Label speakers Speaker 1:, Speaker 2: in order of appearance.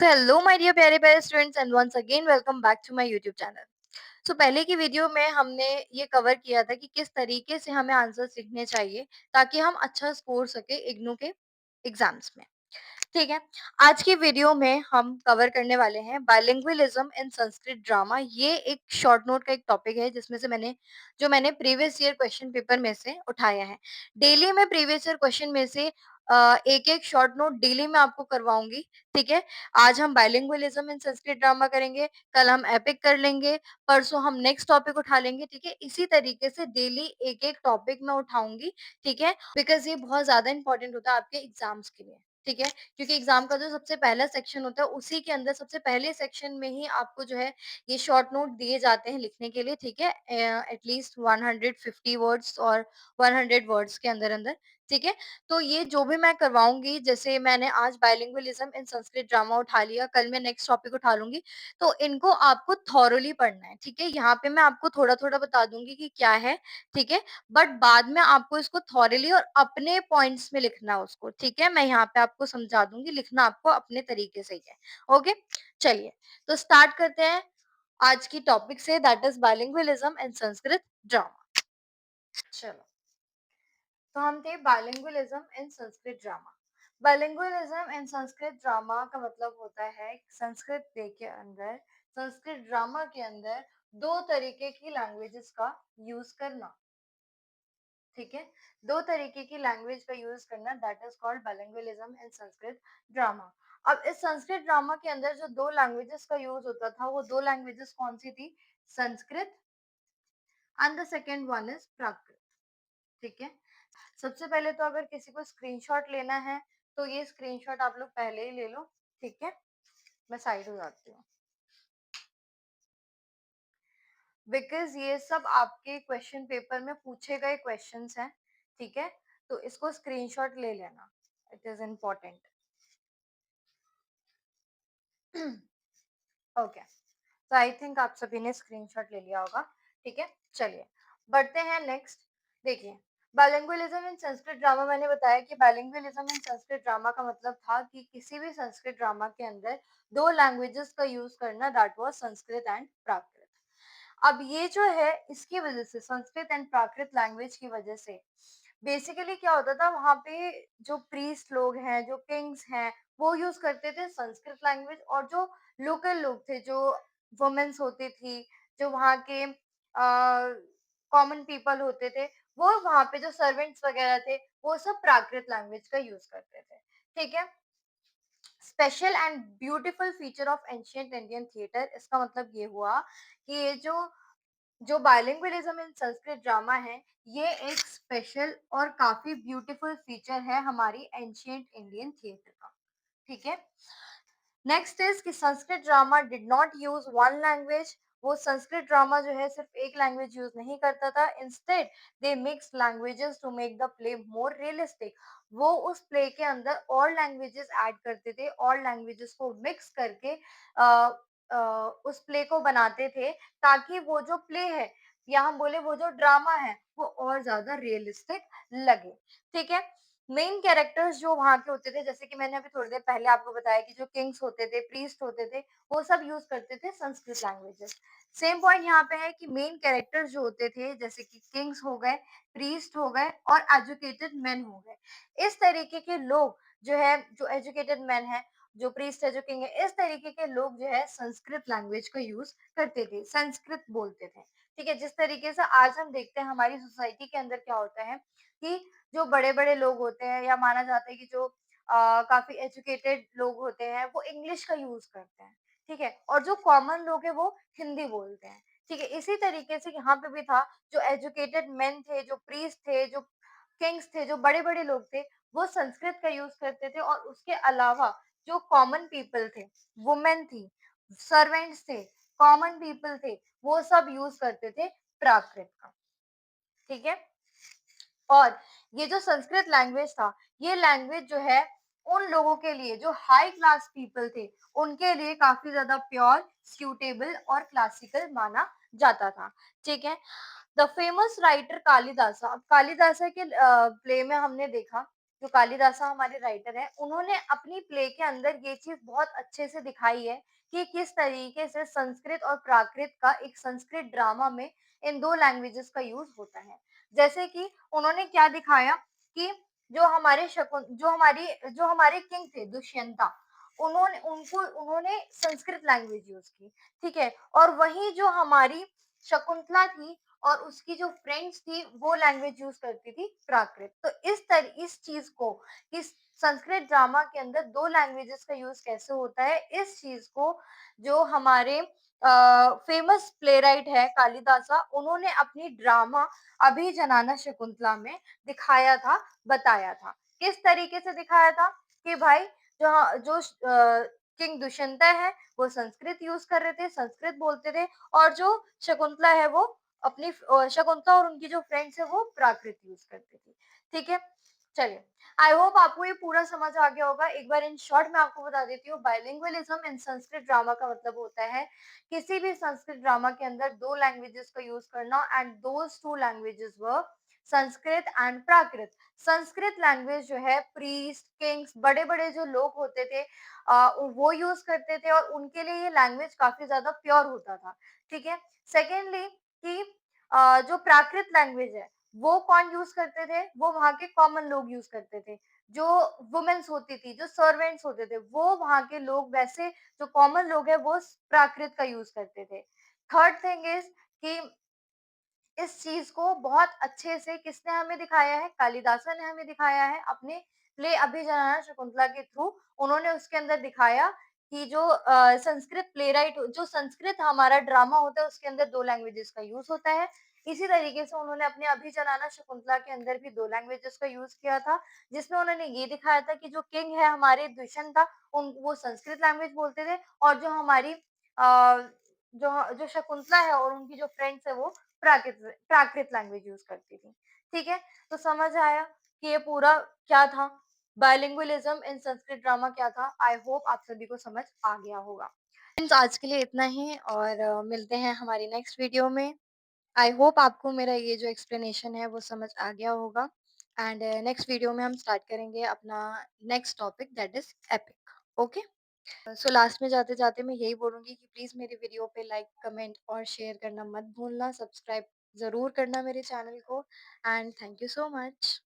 Speaker 1: तो hello my dear प्यारे प्यारे students and once again welcome back to my YouTube channel. So पहले की वीडियो में हमने ये कवर किया था कि किस तरीके से हमें आंसर्स लिखने चाहिए ताकि हम अच्छा स्कोर सके इग्नू के एग्जाम्स में। ठीक है। आज की वीडियो में हम कवर करने वाले हैं बाइलिंगुअलिज्म इन संस्कृत ड्रामा। ये एक शॉर्ट नोट का एक टॉपिक है जिसमें से मैंने प्रीवियस ईयर क्वेश्चन पेपर में से उठाया है। डेली में प्रीवियस ईयर क्वेश्चन में से एक-एक शॉर्ट नोट डेली मैं आपको करवाऊँगी, ठीक है? आज हम बाइलिंगुअलिज्म इन संस्कृत ड्रामा करेंगे, कल हम एपिक कर लेंगे, परसों हम नेक्स्ट टॉपिक उठा लेंगे, ठीक है? इसी तरीके से डेली एक-एक टॉपिक मैं उठाऊँगी, ठीक है? बिकॉज़ ये बहुत ज़्यादा इम्पोर्टेंट होता है आपके एग्ज़ाम्स के लिए, ठीक है? क्योंकि एग्जाम का जो सबसे पहला सेक्शन होता है उसी के अंदर सबसे पहले सेक्शन में ही आपको जो है ये शॉर्ट नोट दिए जाते हैं लिखने के लिए, ठीक है? एटलीस्ट 150 वर्ड्स और 100 वर्ड्स के अंदर-अंदर, ठीक है? तो ये जो भी मैं करवाऊँगी, जैसे मैंने आज बाइलिंगुअलिज्म इन संस्कृत ड्रामा उठा लिया, कल मैं नेक्स्ट टॉपिक उठा लूँगी, तो इनको आपको थॉरोली पढ़ना है, ठीक है? यहाँ पे मैं आपको थोड़ा-थोड़ा बता दूँगी कि क्या है, ठीक है? बट बाद में आपको इसको थॉरली और अपने पॉइंट्स में लिखना है उसको, ठीक है? मैं यहाँ पे आपको समझा दूँगी, लिखना आपको अपने तरीके से ही है, ओके? चलिए, तो स्टार्ट करते हैं आज की टॉपिक से that is bilingualism in Sanskrit drama. चलो, तो हम थे bilingualism in Sanskrit drama. Bilingualism in Sanskrit drama का मतलब होता है संस्कृत प्ले के अंदर, संस्कृत ड्रामा के अंदर 2 तरीके की लैंग्वेजेस का यूज़ करना। ठीक है, 2 तरीके की लैंग्वेज का यूज़ करना that is called bilingualism in Sanskrit drama. अब इस संस्कृत ड्रामा के अंदर जो 2 लैंग्वेजेस का यूज़ होता था, वो 2 लैंग्वेजेस कौन-सी थी? Sanskrit and the second one is Prakrit, ठीक है? सबसे पहले तो अगर किसी को स्क्रीनशॉट लेना है, तो ये स्क्रीनशॉट आप लोग पहले ही ले लो, ठीक है? मैं साइड हो जाती हूँ। बिकॉज़ ये सब आपके क्वेश्चन पेपर में पूछे गए क्वेश्चन्स हैं, ठीक है? तो इसको स्क्रीनशॉट ले लेना, इट इज़ इम्पोर्टेंट। ओके, तो आई थिंक आप सभी ने स्क्रीनशॉट ले लिया होगा, ठीक है? चलिए, बढ़ते हैं नेक्स्ट। देखिए, बाइलिंगुअलिज्म इन संस्कृत ड्रामा मैंने बताया कि बाइलिंगुअलिज्म इन संस्कृत ड्रामा का मतलब था कि किसी भी संस्कृत ड्रामा के अंदर 2 लैंग्वेजेस का यूज़ करना दैट वाज़ संस्कृत एंड प्राकृत। अब ये जो है इसकी वजह से संस्कृत एंड प्राकृत लैंग्वेज की वजह से बेसिकली क्या होता था वहाँ पे जो प्रीस्ट लोग हैं, जो किंग्स हैं, वो यूज़ करते थे संस्कृत लैंग्वेज और जो लोकल लोग थे, जो वुमेन्स होती थी, जो वहाँ के कॉमन पीपल होते थे, वो वहाँ पे जो सर्वेंट्स वगैरह थे, वो सब प्राकृत लैंग्वेज का यूज़ करते थे। ठीक है? Special and beautiful feature of ancient Indian theatre इसका मतलब ये हुआ कि ये जो बाइलिंगुअलिज्म इन संस्कृत ड्रामा है, ये एक स्पेशल और काफ़ी ब्यूटीफुल फीचर है हमारी एंशिएंट इंडियन थिएटर का। ठीक है? नेक्स्ट इज़ कि Sanskrit drama did not use one language. वो संस्कृत ड्रामा जो है सिर्फ एक लैंग्वेज यूज़ नहीं करता था। Instead they mixed languages to make the play more realistic. वो उस प्ले के अंदर और लैंग्वेजेस ऐड करते थे और लैंग्वेजेस को मिक्स करके अ, अ, उस प्ले को बनाते थे ताकि वो जो प्ले है या हम बोले वो जो ड्रामा है वो और ज़्यादा रियलिस्टिक लगे। ठीक है? मेन कैरेक्टर्स जो वहाँ के होते थे, जैसे कि मैंने अभी थोड़ी देर पहले आपको बताया कि जो किंग्स होते थे, प्रीस्ट होते थे, वो सब यूज़ करते थे संस्कृत लैंग्वेजेस। सेम पॉइंट यहाँ पे है कि मेन कैरेक्टर्स जो होते थे, जैसे कि किंग्स हो गए, प्रीस्ट हो गए और एजुकेटेड मेन हो गए। इस तरीके के लोग जो है, जो एजुकेटेड मेन है, जो प्रीस्ट है, जो किंग है, इस तरीके के लोग जो है संस्कृत लैंग्वेज का यूज़ करते थे, संस्कृत बोलते थे। ठीक है? जिस तरीके से आज हम देखते हैं हमारी सोसाइटी के अंदर क्या होता है कि जो बड़े-बड़े लोग होते हैं या माना जाता है कि जो काफ़ी एजुकेटेड लोग होते हैं, वो इंग्लिश का यूज़ करते हैं, ठीक है? और जो कॉमन लोग हैं, वो हिंदी बोलते हैं, ठीक है? इसी तरीके से यहाँ पे भी था, जो एजुकेटेड मेन थे, जो प्रीस्ट थे, जो किंग्स थे, जो बड़े-बड़े लोग थे, वो संस्कृत का यूज़ करते थे और उसके अलावा जो कॉमन पीपल थे, वुमेन थी, सर्वेंट्स थे, कॉमन पीपल थे, वो सब यूज़ करते थे प्राकृत का, ठीक है? और ये जो संस्कृत लैंग्वेज था, ये लैंग्वेज जो है उन लोगों के लिए जो हाई क्लास पीपल थे, उनके लिए काफ़ी ज़्यादा प्योर, सूटेबल और क्लासिकल माना जाता था। ठीक है? द फेमस राइटर कालिदासा, अब कालिदासा के प्ले में हमने देखा जो कालिदासा हमारे राइटर हैं, उन्होंने अपनी प्ले के अंदर ये चीज़ बहुत अच्छे से दिखाई है कि किस तरीके से संस्कृत और प्राकृत का एक संस्कृत ड्रामा में इन 2 लैंग्वेजेज़ का यूज़ होता है। जैसे कि उन्होंने क्या दिखाया कि जो हमारे किंग थे दुष्यंता, उन्होंने संस्कृत लैंग्वेज यूज़ की, ठीक है? और वहीं जो हमारी शकुंतला थी और उसकी जो फ्रेंड्स थी, वो लैंग्वेज यूज़ करती थी प्राकृत। तो इस चीज़ को, इस संस्कृत ड्रामा के अंदर 2 लैंग्वेजेज़ का यूज़ कैसे होता है, इस चीज़ को जो हमारे फेमस प्लेराइट है कालिदासा, उन्होंने अपनी ड्रामा अभिजनाना शकुंतला में दिखाया था, बताया था। किस तरीके से दिखाया था कि भाई किंग दुष्यंता है, वो संस्कृत यूज़ कर रहे थे, संस्कृत बोलते थे और जो शकुंतला है वो शकुंतला और उनकी जो फ्रेंड्स है वो प्राकृत यूज़ करती थी। ठीक है? चलिए, आई होप आपको ये पूरा समझ आ गया होगा। एक बार इन शॉर्ट मैं आपको बता देती हूँ, बाइलिंगुअलिज़्म इन संस्कृत ड्रामा का मतलब होता है किसी भी संस्कृत ड्रामा के अंदर 2 लैंग्वेजेज़ का यूज़ करना and those 2 languages were Sanskrit and Prakrit. Sanskrit language जो है प्रीस्ट, किंग्स, बड़े-बड़े जो लोग होते थे वो यूज़ करते थे और उनके लिए ये लैंग्वेज काफ़ी ज़्यादा प्योर होता था। ठीक है? सेकेंडली कि जो प्राकृत लैंग्वेज है, वो कौन यूज़ करते थे? वो वहाँ के कॉमन लोग यूज़ करते थे। जो वुमेन्स होती थी, जो सर्वेंट्स होते थे, वो वहाँ के लोग वैसे जो कॉमन लोग हैं, वो प्राकृत का यूज़ करते थे। थर्ड थिंग इज़ कि इस चीज़ को बहुत अच्छे से किसने हमें दिखाया है? कालिदासा ने हमें दिखाया है अपने प्ले अभिज्ञान शकुंतला के थ्रू। उन्होंने उसके अंदर दिखाया कि संस्कृत प्लेराइट जो संस्कृत हमारा ड्रामा होता है उसके अंदर 2 लैंग्वेजेज़ का यूज़ होता है। इसी तरीके से उन्होंने अपने अभिजनाना शकुंतला के अंदर भी 2 लैंग्वेजेज़ का यूज़ किया था, जिसमें उन्होंने ये दिखाया था कि जो किंग है हमारे दुष्यंत था, उन वो संस्कृत लैंग्वेज बोलते थे और जो हमारी जो शकुंतला है और उनकी जो फ्रेंड्स है वो प्राकृत लैंग्वेज यूज़ करती थी। ठीक है? तो समझ आया कि ये पूरा क्या था? बाइलिंगुअलिज़्म इन संस्कृत ड्रामा क्या था? आई होप आप सभी को समझ आ गया होगा। फ्रेंड्स आज के लिए इतना ही और मिलते हैं हमारी नेक्स्ट वीडियो में। आई होप आपको मेरा ये जो एक्सप्लेनेशन है वो समझ आ गया होगा एंड नेक्स्ट वीडियो में हम स्टार्ट करेंगे अपना next topic that is epic. Okay? So last में जाते-जाते मैं यही बोलूँगी कि प्लीज़ मेरी वीडियो पे लाइक, कमेंट और शेयर करना मत भूलना, सब्सक्राइब ज़रूर करना मेरे चैनल को and thank you so much.